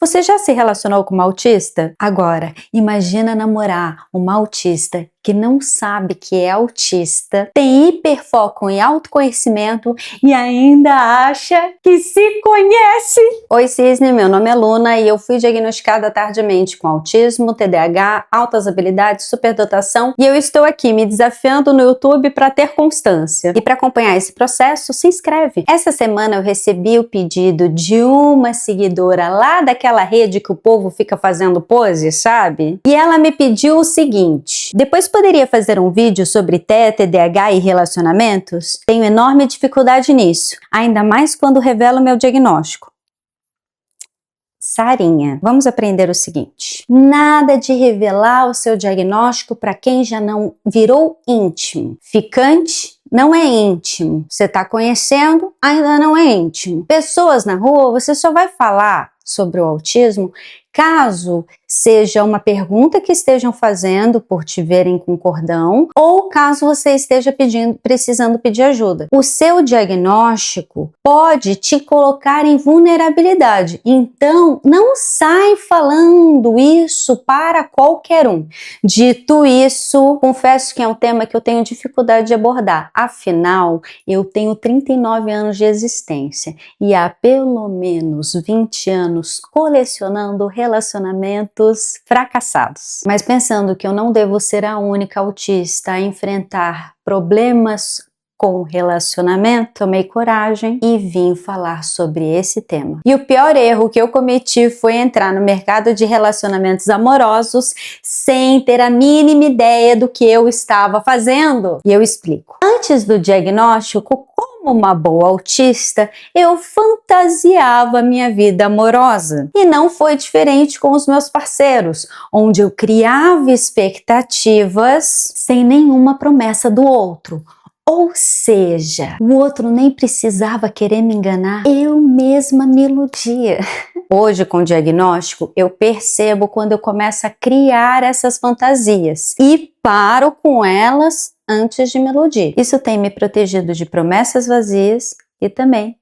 Você já se relacionou com uma autista? Agora, imagina namorar uma autista que não sabe que é autista, tem hiperfoco em autoconhecimento e ainda acha que se conhece. Oi Cisne, meu nome é Luna e eu fui diagnosticada tardiamente com autismo, TDAH, altas habilidades, superdotação e eu estou aqui me desafiando no YouTube para ter constância. E para acompanhar esse processo, se inscreve. Essa semana eu recebi o pedido de uma seguidora lá daquela rede que o povo fica fazendo pose, sabe? E ela me pediu o seguinte: depois poderia fazer um vídeo sobre TDAH e relacionamentos? Tenho enorme dificuldade nisso, ainda mais quando revelo meu diagnóstico. Sarinha, vamos aprender o seguinte: nada de revelar o seu diagnóstico para quem já não virou íntimo. Ficante não é íntimo. Você está conhecendo, ainda não é íntimo. Pessoas na rua, você só vai falar sobre o autismo caso seja uma pergunta que estejam fazendo por te verem com cordão ou caso você esteja precisando pedir ajuda. O seu diagnóstico pode te colocar em vulnerabilidade, então não sai falando isso para qualquer um. Dito isso, confesso que é um tema que eu tenho dificuldade de abordar, afinal eu tenho 39 anos de existência e há pelo menos 20 anos colecionando relacionamentos fracassados. Mas pensando que eu não devo ser a única autista a enfrentar problemas com relacionamento, tomei coragem e vim falar sobre esse tema. E o pior erro que eu cometi foi entrar no mercado de relacionamentos amorosos sem ter a mínima ideia do que eu estava fazendo. E eu explico. Antes do diagnóstico, como uma boa autista, eu fantasiava minha vida amorosa. E não foi diferente com os meus parceiros, onde eu criava expectativas sem nenhuma promessa do outro. Ou seja, o outro nem precisava querer me enganar, eu mesma me iludia. Hoje, com o diagnóstico, eu percebo quando eu começo a criar essas fantasias e paro com elas antes de me iludir. Isso tem me protegido de promessas vazias e também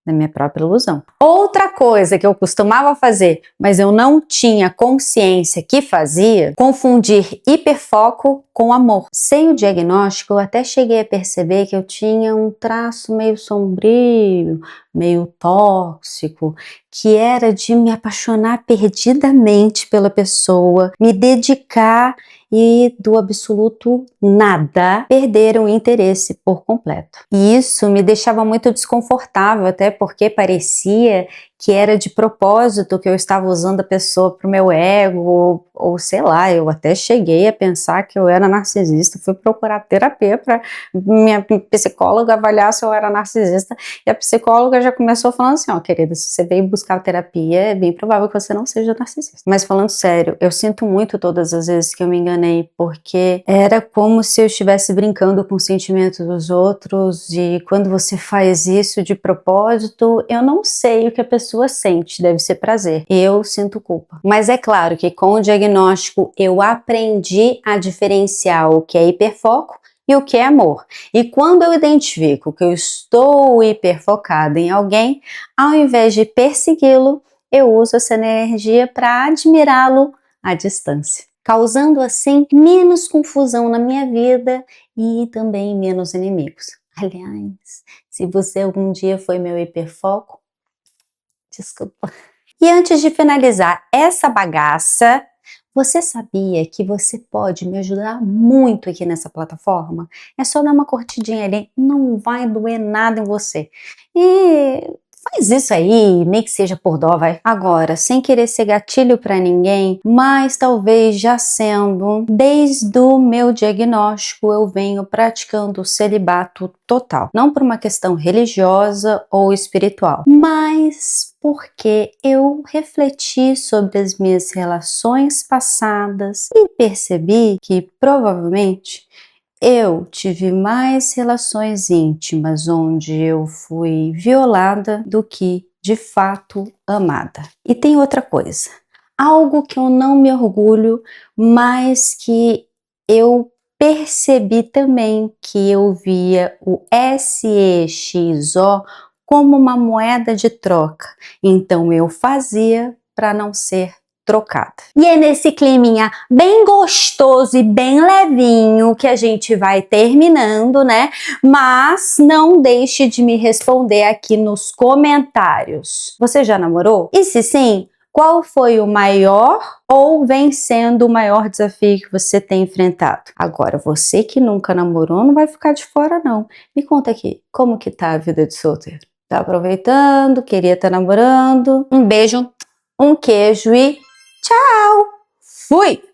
da minha própria ilusão. Outra coisa que eu costumava fazer, mas eu não tinha consciência que fazia, confundir hiperfoco com amor. Sem o diagnóstico, eu até cheguei a perceber que eu tinha um traço meio sombrio, meio tóxico, que era de me apaixonar perdidamente pela pessoa, me dedicar e do absoluto nada perder o interesse por completo. E isso me deixava muito desconfortável, até porque parecia que era de propósito que eu estava usando a pessoa para o meu ego, ou sei lá, eu até cheguei a pensar que eu era narcisista, fui procurar terapia para minha psicóloga avaliar se eu era narcisista, e a psicóloga já começou falando assim: ó, querida, se você veio buscar terapia, é bem provável que você não seja narcisista. Mas falando sério, eu sinto muito todas as vezes que eu me enganei, porque era como se eu estivesse brincando com os sentimentos dos outros, e quando você faz isso de propósito, eu não sei o que a pessoa sente, deve ser prazer. Eu sinto culpa. Mas é claro que com o diagnóstico eu aprendi a diferenciar o que é hiperfoco e o que é amor. E quando eu identifico que eu estou hiperfocada em alguém, ao invés de persegui-lo, eu uso essa energia para admirá-lo à distância, causando assim menos confusão na minha vida e também menos inimigos. Aliás, se você algum dia foi meu hiperfoco, desculpa. E antes de finalizar essa bagaça, você sabia que você pode me ajudar muito aqui nessa plataforma? É só dar uma curtidinha ali, não vai doer nada em você. E faz isso aí, nem que seja por dó, vai. Agora, sem querer ser gatilho para ninguém, mas talvez já sendo, desde o meu diagnóstico eu venho praticando o celibato total. Não por uma questão religiosa ou espiritual, mas porque eu refleti sobre as minhas relações passadas e percebi que provavelmente eu tive mais relações íntimas onde eu fui violada do que de fato amada. E tem outra coisa, algo que eu não me orgulho, mas que eu percebi também, que eu via o SEXO como uma moeda de troca. Então eu fazia para não ser trocada. E é nesse climinha bem gostoso e bem levinho que a gente vai terminando, né? Mas não deixe de me responder aqui nos comentários. Você já namorou? E se sim, qual foi o maior ou vem sendo o maior desafio que você tem enfrentado? Agora, você que nunca namorou não vai ficar de fora não. Me conta aqui, como que tá a vida de solteiro? Tá aproveitando? Queria estar namorando? Um beijo, um queijo e tchau! Fui!